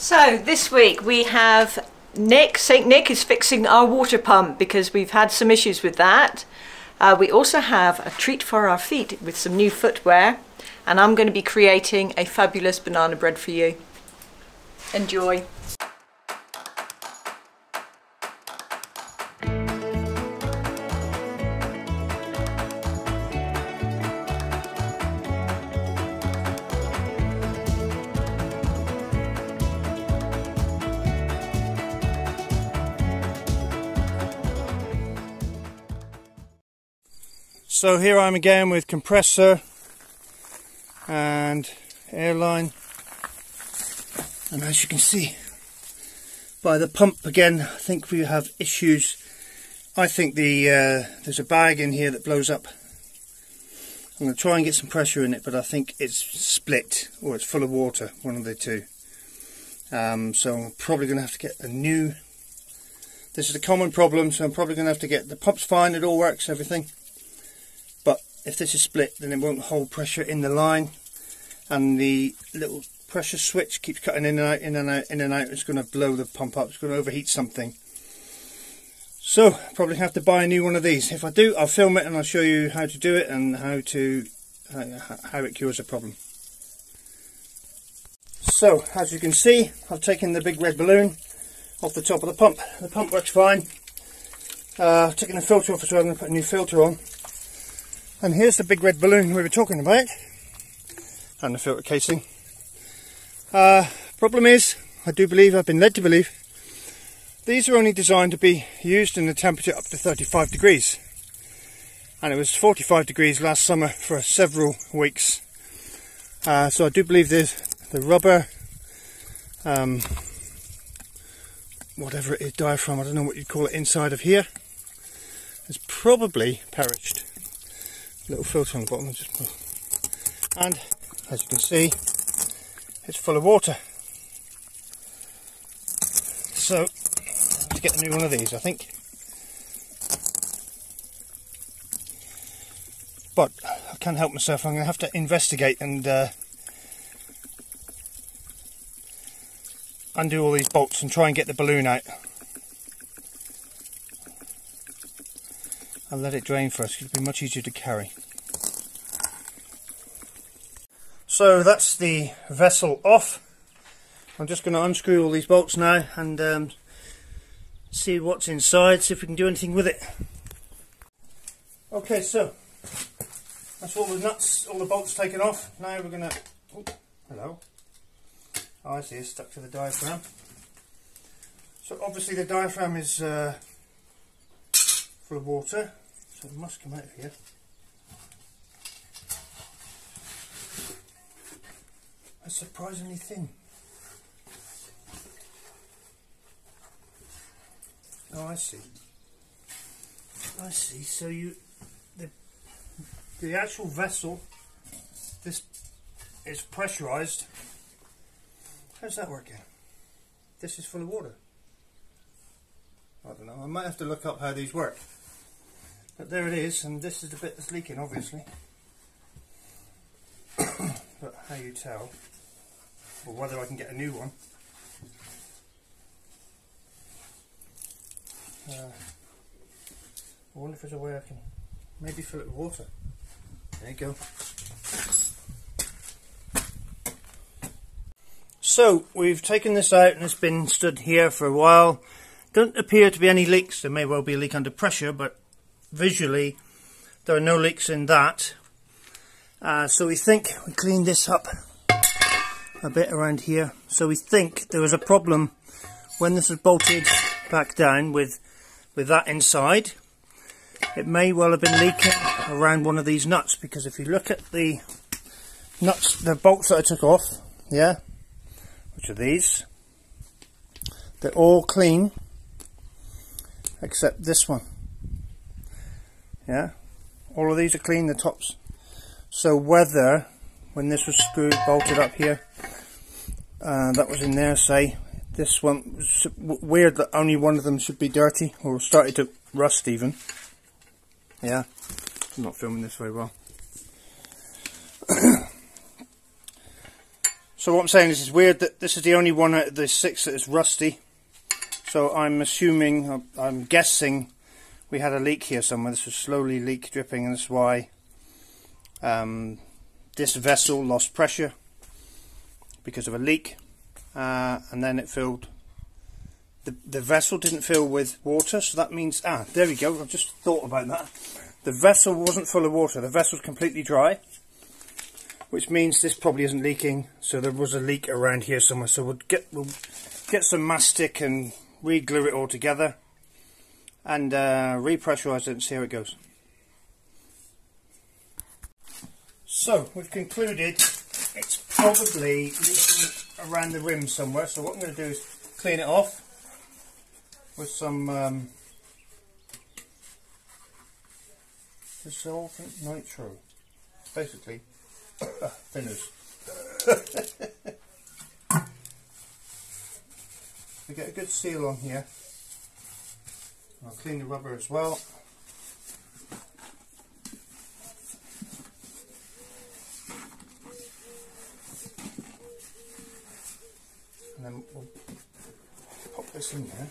So this week we have Nick. St. Nick is fixing our water pump because we've had some issues with that. We also have a treat for our feet with some new footwear, and I'm going to be creating a fabulous banana bread for you. Enjoy. So here I am again with compressor and airline, and as you can see by the pump again, I think we have issues. I think there's a bag in here that blows up. I'm going to try and get some pressure in it, but I think it's split or it's full of water, one of the two. So I'm probably going to have to get a new. This is a common problem, so I'm probably going to have to get, the pump's fine, it all works, everything. If this is split, then it won't hold pressure in the line, and the little pressure switch keeps cutting in and out, in and out, in and out. It's going to blow the pump up, it's going to overheat something. So probably have to buy a new one of these. If I do, I'll film it and I'll show you how to do it and how it cures the problem. So as you can see, I've taken the big red balloon off the top of the pump. The pump works fine. I've taken the filter off as well. I'm going to put a new filter on. And here's the big red balloon we were talking about, and the filter casing. Problem is, I've been led to believe, these are only designed to be used in a temperature up to 35 degrees. And it was 45 degrees last summer for several weeks. So I do believe there's the rubber, whatever it is, diaphragm, I don't know what you'd call it, inside of here, has probably perished. Little filter on the bottom, and as you can see, it's full of water. So I have to get a new one of these, I think. But I can't help myself. I'm going to have to investigate and undo all these bolts and try and get the balloon out. I'll let it drain first, it'll be much easier to carry. So that's the vessel off. I'm just going to unscrew all these bolts now and see what's inside, see if we can do anything with it. Okay, so that's all the nuts, all the bolts taken off. Now we're going to... Oh, hello. Oh, I see, it's stuck to the diaphragm. So obviously the diaphragm is full of water, so it must come out of here. It's surprisingly thin. Oh, I see. I see. So the actual vessel, this is pressurized. How's that working? This is full of water. I don't know. I might have to look up how these work. But there it is, and this is the bit that's leaking, obviously. But how you tell, or whether I can get a new one. I wonder if there's a way I can maybe fill it with water. There you go. So we've taken this out and it's been stood here for a while. Don't appear to be any leaks. There may well be a leak under pressure, but visually there are no leaks in that. So we think we cleaned this up a bit around here. So we think there was a problem when this was bolted back down with that inside. It may well have been leaking around one of these nuts, because if you look at the nuts, the bolts that I took off, yeah, which are these, they're all clean except this one. Yeah, all of these are clean, the tops. So whether when this was screwed, bolted up here, that was in there, say, this one was weird that only one of them should be dirty or started to rust even. Yeah, I'm not filming this very well. So what I'm saying is, it's weird that this is the only one out of the 6 that is rusty. So I'm assuming, I'm guessing, we had a leak here somewhere. This was slowly leak dripping, and that's why this vessel lost pressure because of a leak, and then it filled. The vessel didn't fill with water, so that means, there we go, I've just thought about that. The vessel wasn't full of water, the vessel's completely dry, which means this probably isn't leaking, so there was a leak around here somewhere. So we'll get some mastic and re-glue it all together and repressurize it and see how it goes. So we've concluded it's probably leaking around the rim somewhere, so what I'm going to do is clean it off with some dissolvent nitro, basically thinners. We get a good seal on here. I'll clean the rubber as well. And then we'll pop this in there.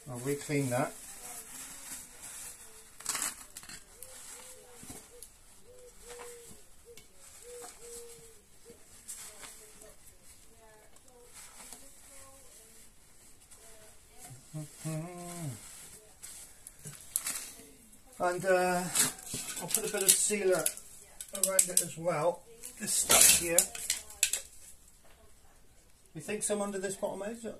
I'll re-clean that. And I'll put a bit of sealer around it as well. This stuff here. You think some under this bottom edge? Yeah.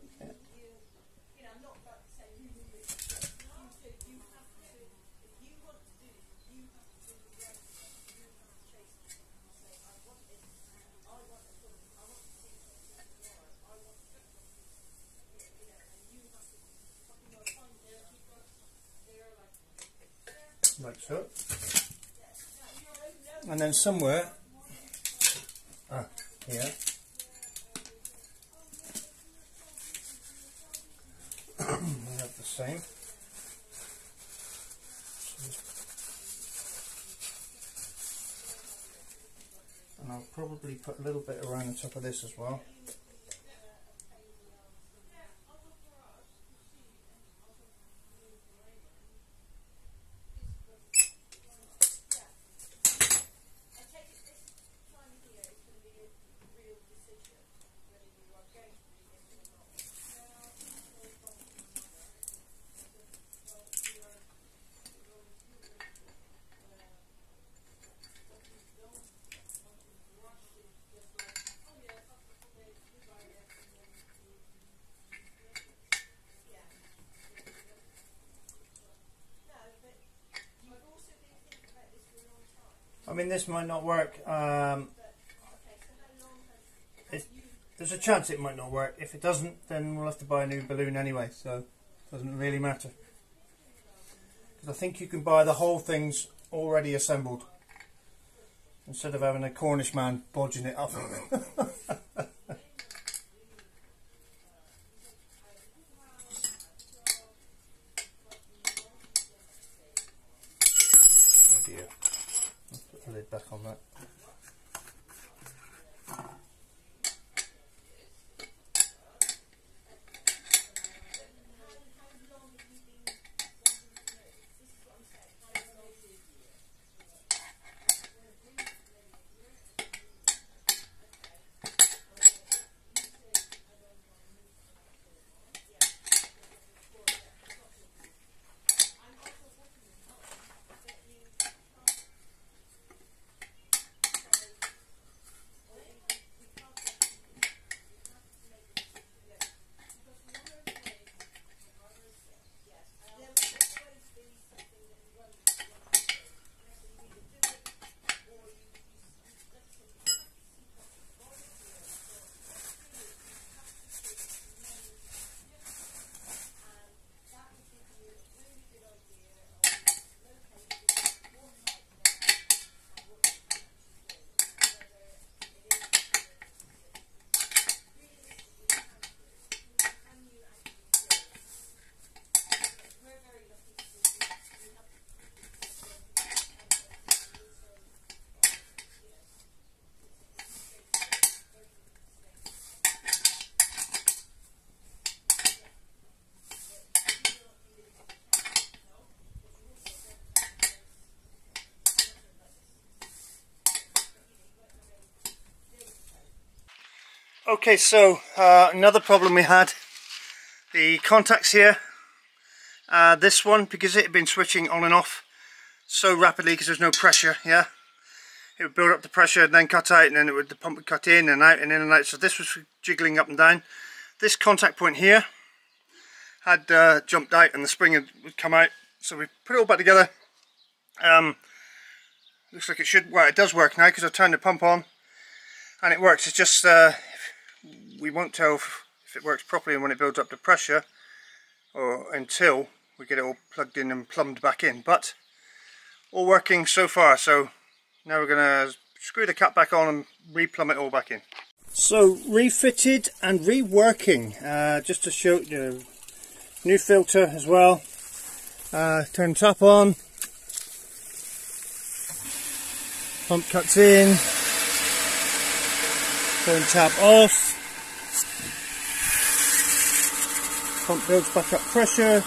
Like so. And then somewhere here we have the same. And I'll probably put a little bit around the top of this as well. I mean, this might not work. There's a chance it might not work. If it doesn't, then we'll have to buy a new balloon anyway, so it doesn't really matter. Because I think you can buy the whole things already assembled, instead of having a Cornish man bodging it up. Oh dear. Let's put the lid back on that. Okay, so another problem we had, the contacts here, this one, because it had been switching on and off so rapidly because there's no pressure, yeah, it would build up the pressure and then cut out, and then the pump would cut in and out and in and out, so this was jiggling up and down. This contact point here had jumped out and the spring would come out, so we put it all back together. Looks like it should, well, it does work now because I turned the pump on and it works. It's just we won't tell if it works properly and when it builds up the pressure, or until we get it all plugged in and plumbed back in, but all working so far. So now we're going to screw the cap back on and re-plumb it all back in. So refitted and reworking, just to show you, new filter as well. Turn the tap on, pump cuts in, turn tap off, pump builds back up pressure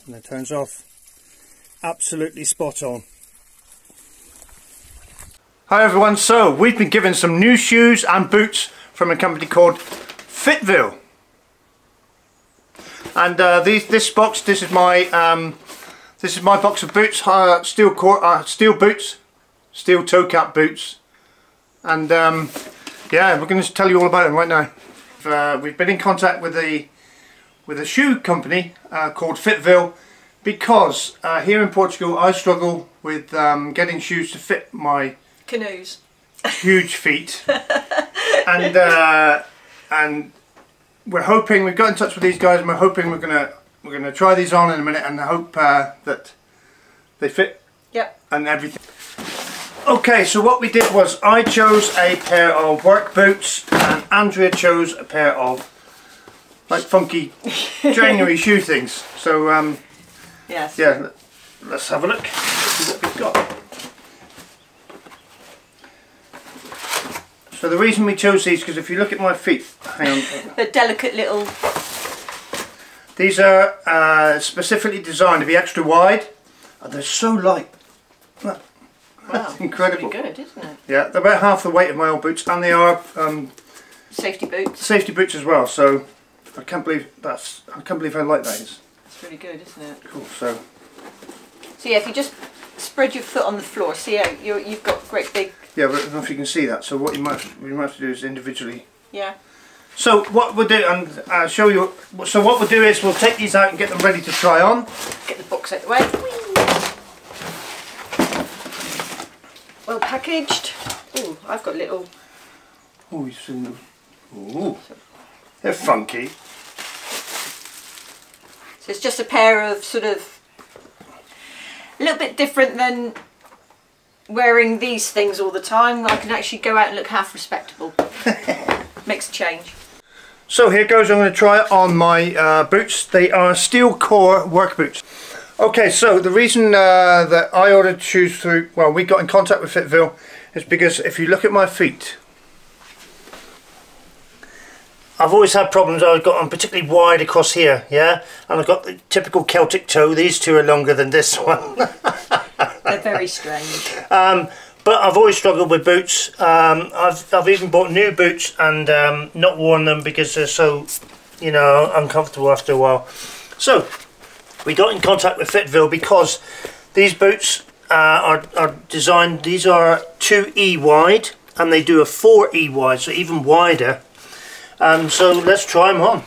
and then turns off. Absolutely spot on. Hi everyone, so we've been given some new shoes and boots from a company called Fitville, and this is my box of boots, steel boots, steel toe cap boots, and yeah, we're going to tell you all about them right now. We've been in contact with a shoe company called Fitville, because here in Portugal I struggle with getting shoes to fit my canoes, huge feet, and we're hoping, we've got in touch with these guys and we're hoping we're gonna try these on in a minute and hope that they fit. Yep. And everything. Okay, so what we did was I chose a pair of work boots and Andrea chose a pair of like funky January shoe things. So yes. Yeah, let's have a look, see what we've got. So the reason we chose these, because if you look at my feet, hang on. The delicate little... These are specifically designed to be extra wide, and they're so light. Wow, that's incredible. Pretty good, isn't it? Yeah, they're about half the weight of my old boots, and they are safety boots. Safety boots as well. So I can't believe how light that is. It's really good, isn't it? Cool. So yeah, if you just spread your foot on the floor, see how you've got great big... Yeah, but I don't know if you can see that. So what we might have to do is individually. Yeah. So what we'll do, and I'll show you. So what we'll do is we'll take these out and get them ready to try on. Get the box out of the way. Well packaged. Ooh, I've got little. Oh, you've seen them. Ooh, they're funky. So it's just a pair of sort of a little bit different than wearing these things all the time. I can actually go out and look half respectable. Makes a change. So here goes, I'm going to try it on my boots. They are steel core work boots. Okay, so the reason that I ordered shoes through, well, we got in contact with Fitville, is because if you look at my feet, I've always had problems. I've got them particularly wide across here, yeah, and I've got the typical Celtic toe. These two are longer than this one. They're very strange. But I've always struggled with boots. I've even bought new boots and not worn them because they're so, you know, uncomfortable after a while. So we got in contact with Fitville because these boots are designed. These are 2E wide and they do a 4E wide, so even wider. So let's try them on.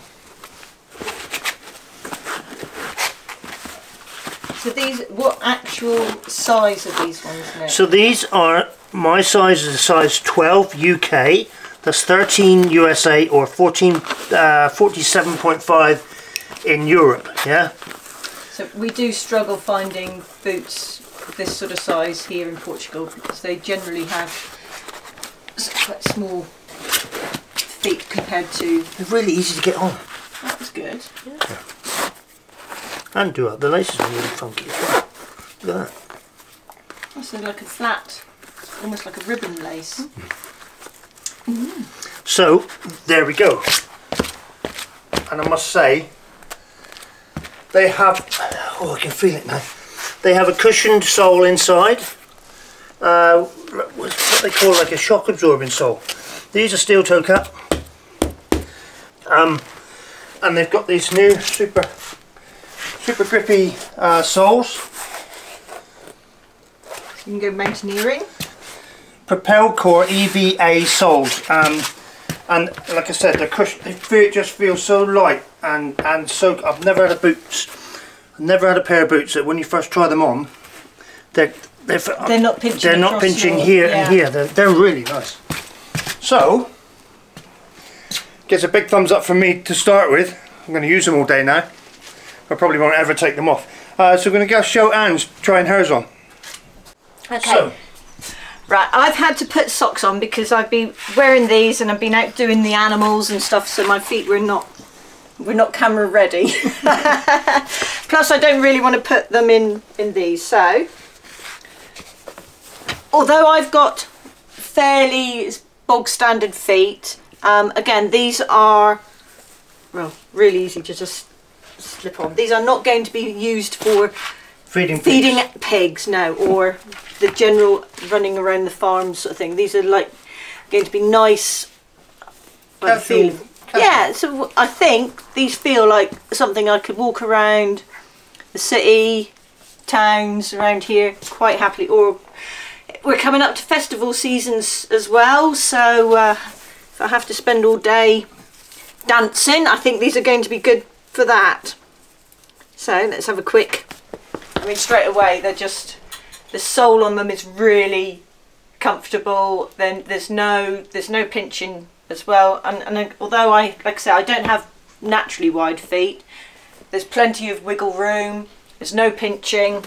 So these, what actual size are these ones now? So these are, my size is a size 12 UK, that's 13 USA or 47.5 in Europe, yeah? So we do struggle finding boots this sort of size here in Portugal because they generally have quite small feet compared to... They're really easy to get on. That was good. Yeah. And do up. The laces are really funky as well. Look at that. That's like a flat, almost like a ribbon lace. Mm. So there we go. And I must say, they have, oh I can feel it now, they have a cushioned sole inside, what they call like a shock absorbing sole. These are steel toe cap, And they've got these new super grippy soles. You can go mountaineering. Propel Core EVA soles. And like I said, the cushion, they just feel so light and so. I've never had a pair of boots that when you first try them on, they're not pinching. They're not pinching here and here. They're really nice. So, gets a big thumbs up from me to start with. I'm going to use them all day now. I probably won't ever take them off. So I'm going to go show Anne's trying hers on. Okay. So, right, I've had to put socks on because I've been wearing these and I've been out doing the animals and stuff, so my feet were not camera ready. Plus I don't really want to put them in these. So although I've got fairly bog standard feet, again these are, well, really easy to just slip on. These are not going to be used for feeding pigs, no, or the general running around the farm sort of thing. These are like going to be nice. Yeah, so I think these feel like something I could walk around the city, towns around here quite happily. Or we're coming up to festival seasons as well, so if I have to spend all day dancing, I think these are going to be good for that. So let's have a quick. I mean, straight away they're just, the sole on them is really comfortable. Then there's no pinching as well, and although like I say, I don't have naturally wide feet, there's plenty of wiggle room, there's no pinching,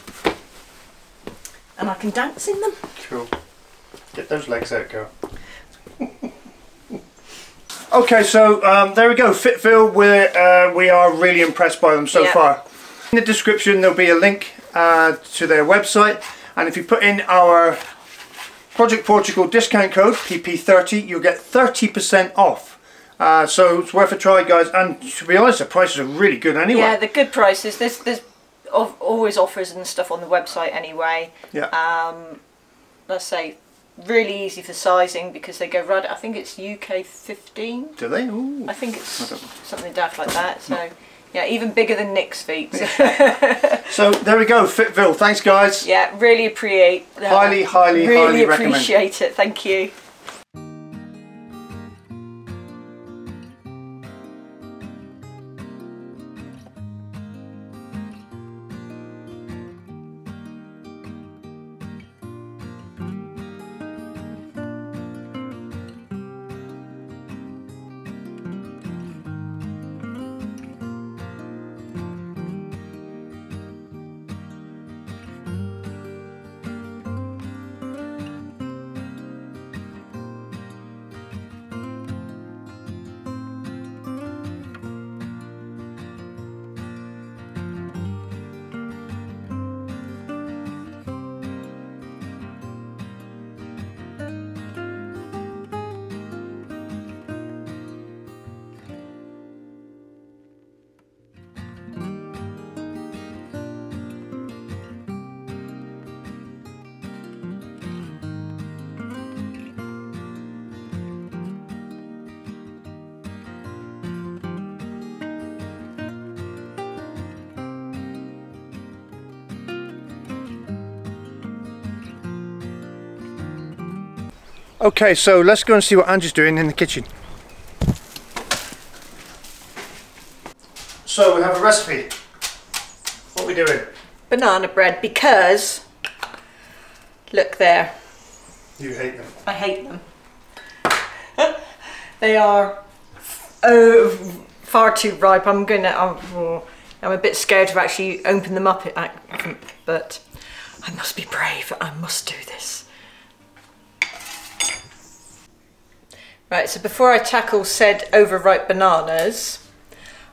and I can dance in them. Cool. Get those legs out, girl. Okay, so there we go, Fitville. We are really impressed by them so far. In the description there'll be a link to their website, and if you put in our Project Portugal discount code PP30, you'll get 30% off. So it's worth a try, guys, and to be honest the prices are really good anyway. Yeah, they're good prices. There's always offers and stuff on the website anyway. Yeah. Let's say really easy for sizing because they go right, I think it's UK 15. Do they? Ooh. I think it's something daft like that. So yeah, even bigger than Nick's feet. So there we go, Fitville. Thanks, guys. Yeah, really appreciate. Highly really recommend. Appreciate it. Thank you. Okay, so let's go and see what Angie's doing in the kitchen. So we have a recipe. What are we doing? Banana bread, because look there. You hate them. I hate them. They are far too ripe. I'm a bit scared to actually open them up, but I must be brave. I must do this. Right, so before I tackle said overripe bananas,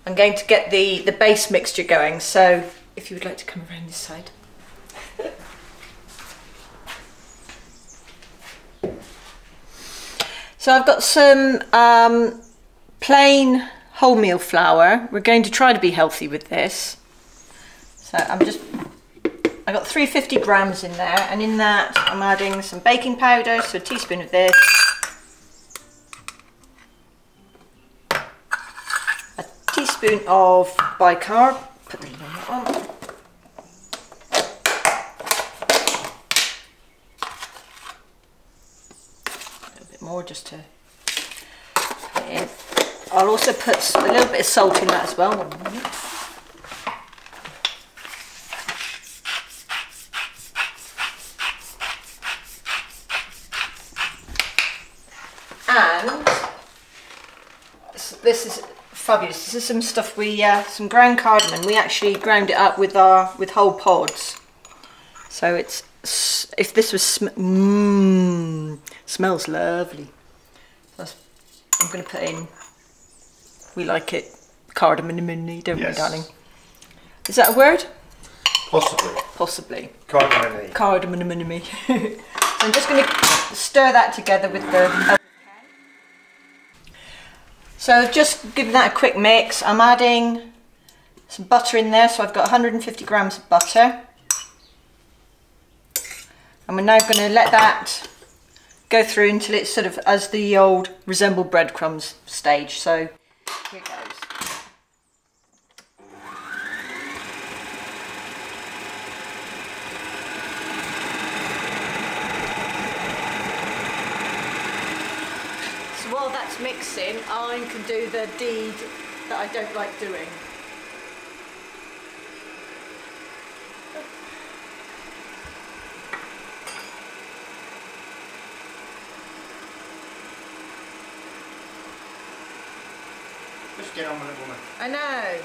I'm going to get the base mixture going. So if you would like to come around this side. So I've got some plain wholemeal flour. We're going to try to be healthy with this. So I got 350 grams in there, and in that I'm adding some baking powder, so a teaspoon of this. teaspoon of bicarb. Put the lid on that one. A little bit more just to put it in. I'll also put a little bit of salt in that as well. 1 minute. And this is fabulous. This is some stuff some ground cardamom. We actually ground it up with whole pods. So it's, if this was smells lovely. I'm going to put in, we like it, cardamom, don't we, darling? Is that a word? Possibly. Possibly. Cardamom. Cardamom. So I'm just going to stir that together with the. So just giving that a quick mix. I'm adding some butter in there, so I've got 150 grams of butter. And we're now going to let that go through until it's sort of as the old resemble breadcrumbs stage. So here it goes. So while that's mixing, I can do the deed that I don't like doing. Just get on with it, woman. I know,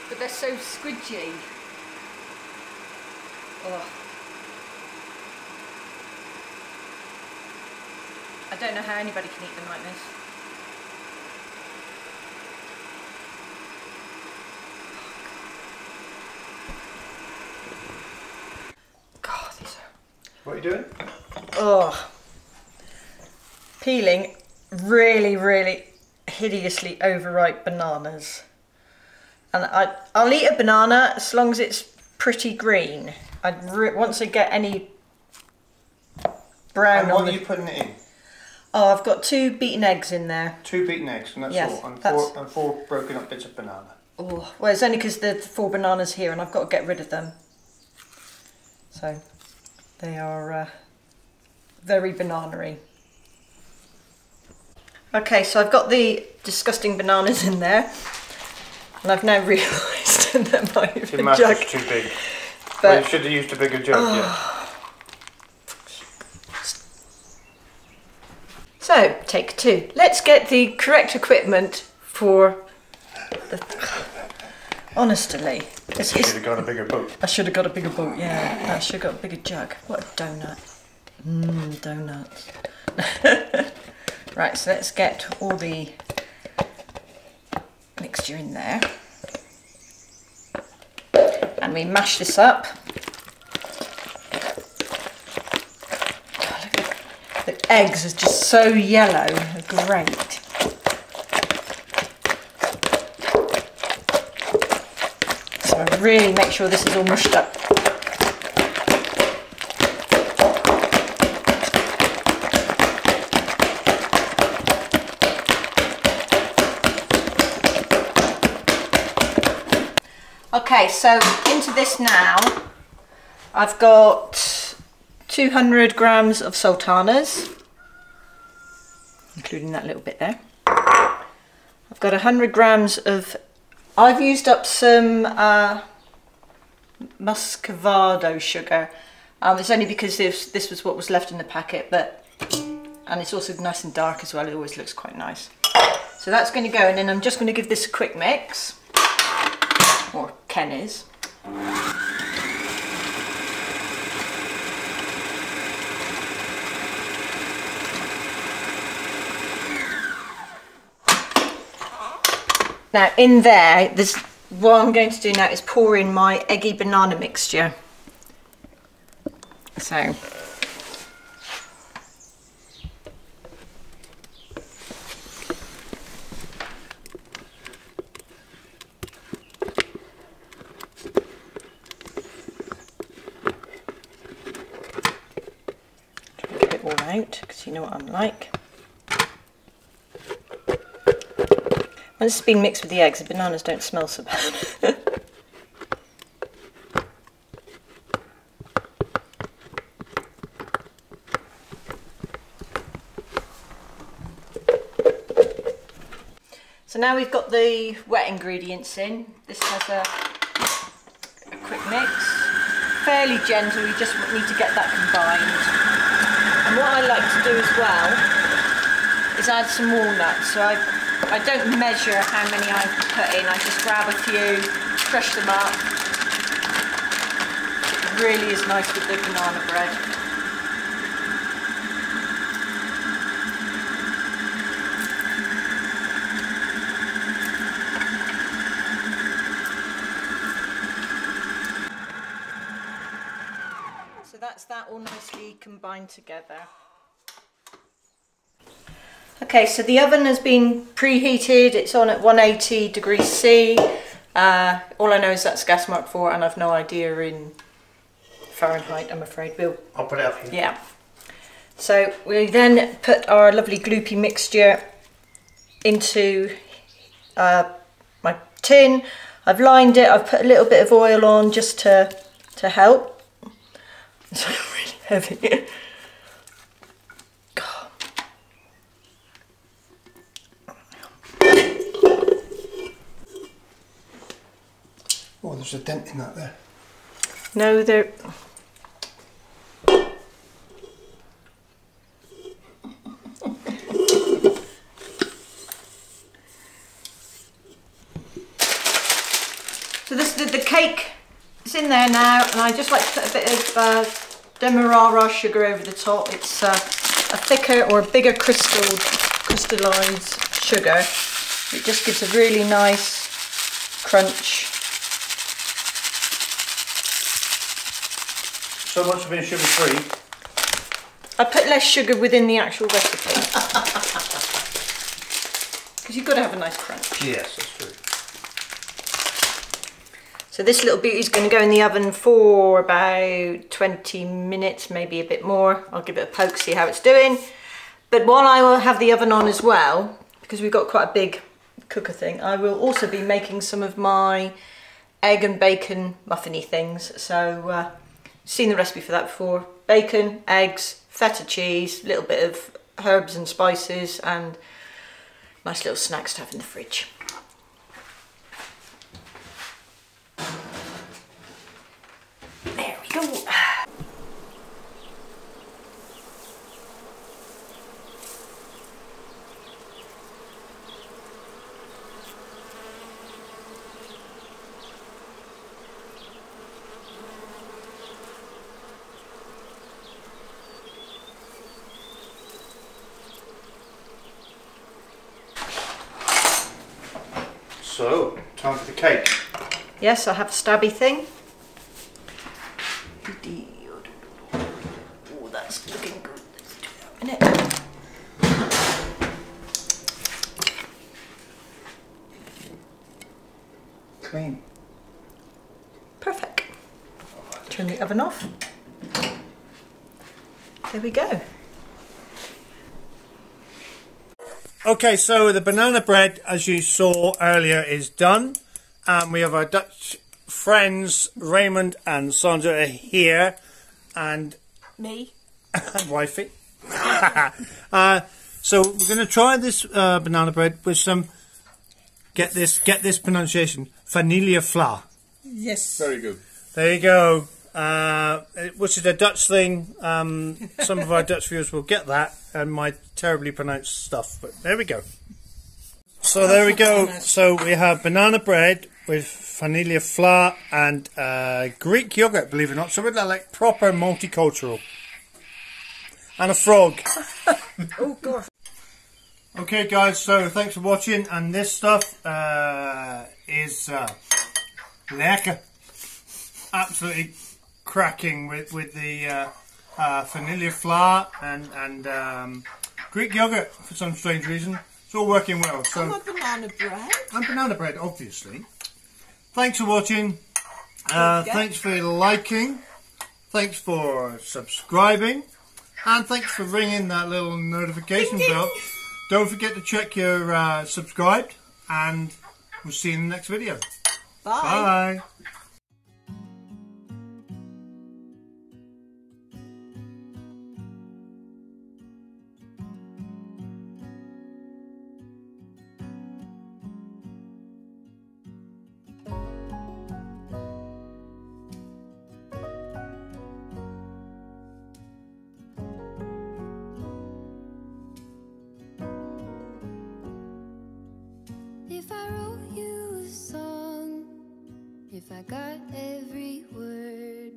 but they're so squidgy. Oh. I don't know how anybody can eat them like this. God, these are... What are you doing? Oh. Peeling really, really hideously overripe bananas. And I'll eat a banana as long as it's pretty green. Once I get any brown and on what are you putting it in? Oh, I've got 2 beaten eggs in there. 2 beaten eggs, and that's yes, all. And four broken up bits of banana. Oh, well, it's only because there's 4 bananas here and I've got to get rid of them. So, they are very banana-y. Okay, so I've got the disgusting bananas in there. And I've now realised that my jug... Your mash is too big. But, well, you should have used a bigger jug, yeah. So, take 2. Let's get the correct equipment for the... Honestly. You should have got a bigger boat. I should have got a bigger boat, yeah. I should have got a bigger jug. What a donut. Donuts. Right, so let's get all the mixture in there. And we mash this up. The eggs are just so yellow, they're great. So I really make sure this is all mushed up. Okay, so into this now, I've got 200 grams of sultanas, including that little bit there. I've got 100 grams of, I've used up some moscavado sugar. It's only because this was what was left in the packet, and it's also nice and dark as well, it always looks quite nice. So that's going to go, and then I'm just going to give this a quick mix, or Ken is. Now in there, what I'm going to do now is pour in my eggy banana mixture. So. Get it all out, because you know what I'm like. Once it's been mixed with the eggs, the bananas don't smell so bad. So now we've got the wet ingredients in. This has a quick mix. Fairly gentle, you just need to get that combined. And what I like to do as well is add some walnuts. So I don't measure how many I put in, I just grab a few, crush them up. It really is nice with the banana bread. So that's that all nicely combined together. Okay, so the oven has been preheated, it's on at 180 degrees C. All I know is that's gas mark 4 and I've no idea in Fahrenheit, I'm afraid. I'll put it up here. Yeah. So we then put our lovely gloopy mixture into my tin. I've lined it, I've put a little bit of oil on just to help. It's really heavy. Oh, there's a dent in that there. No, there. So this the cake is in there now, and I just like to put a bit of demerara sugar over the top. It's a thicker or a bigger crystallized sugar. It just gives a really nice crunch. So much for being sugar free. I put less sugar within the actual recipe. Because you've got to have a nice crunch. Yes, that's true. So this little beauty is going to go in the oven for about 20 minutes, maybe a bit more. I'll give it a poke, see how it's doing. But while I will have the oven on as well, because we've got quite a big cooker thing, I will also be making some of my egg and bacon muffiny things. So seen the recipe for that before. Bacon, eggs, feta cheese, a little bit of herbs and spices, and nice little snacks to have in the fridge. There we go. So, time for the cake. Yes, I have a stabby thing. Oh, that's looking good. Let's do that in a minute. Clean. Perfect. Turn the oven off. There we go. Okay, so the banana bread, as you saw earlier, is done. We have our Dutch friends, Raymond and Sandra, are here. And Me. and wifey. So we're going to try this banana bread with some, get this pronunciation, vanilla flour. Yes. Very good. There you go. Which is a Dutch thing. Some of our Dutch viewers will get that and my terribly pronounced stuff, but there we go. So there we go. So we have banana bread with vanilla flour and Greek yogurt, believe it or not. So we're like proper multicultural. And a frog. Oh gosh. Okay guys, so thanks for watching, and this stuff is lekker. Absolutely cracking with the vanilla flour and Greek yogurt for some strange reason. It's all working well. So And banana bread. and banana bread, obviously. Thanks for watching. Thanks for liking. Thanks for subscribing. And thanks for ringing that little notification bell. Don't forget to check your subscribed and we'll see you in the next video. Bye. Bye. If I wrote you a song, if I got every word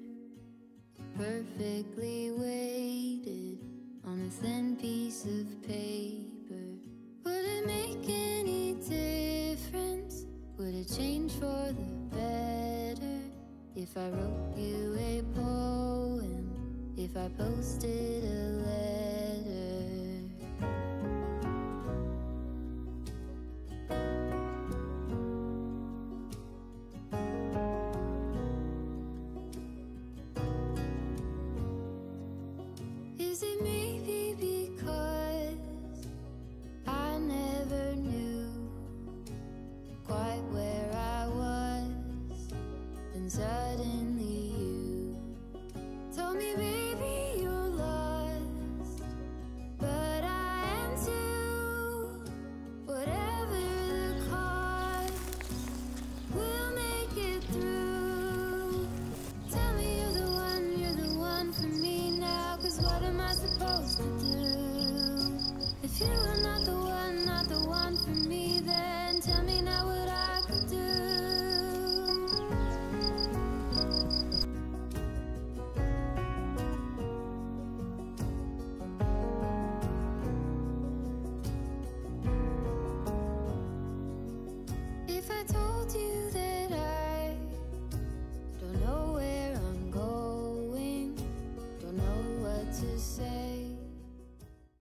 perfectly weighted on a thin piece of paper, would it make any difference? Would it change for the better? If I wrote you a poem, if I posted a letter? Is it me?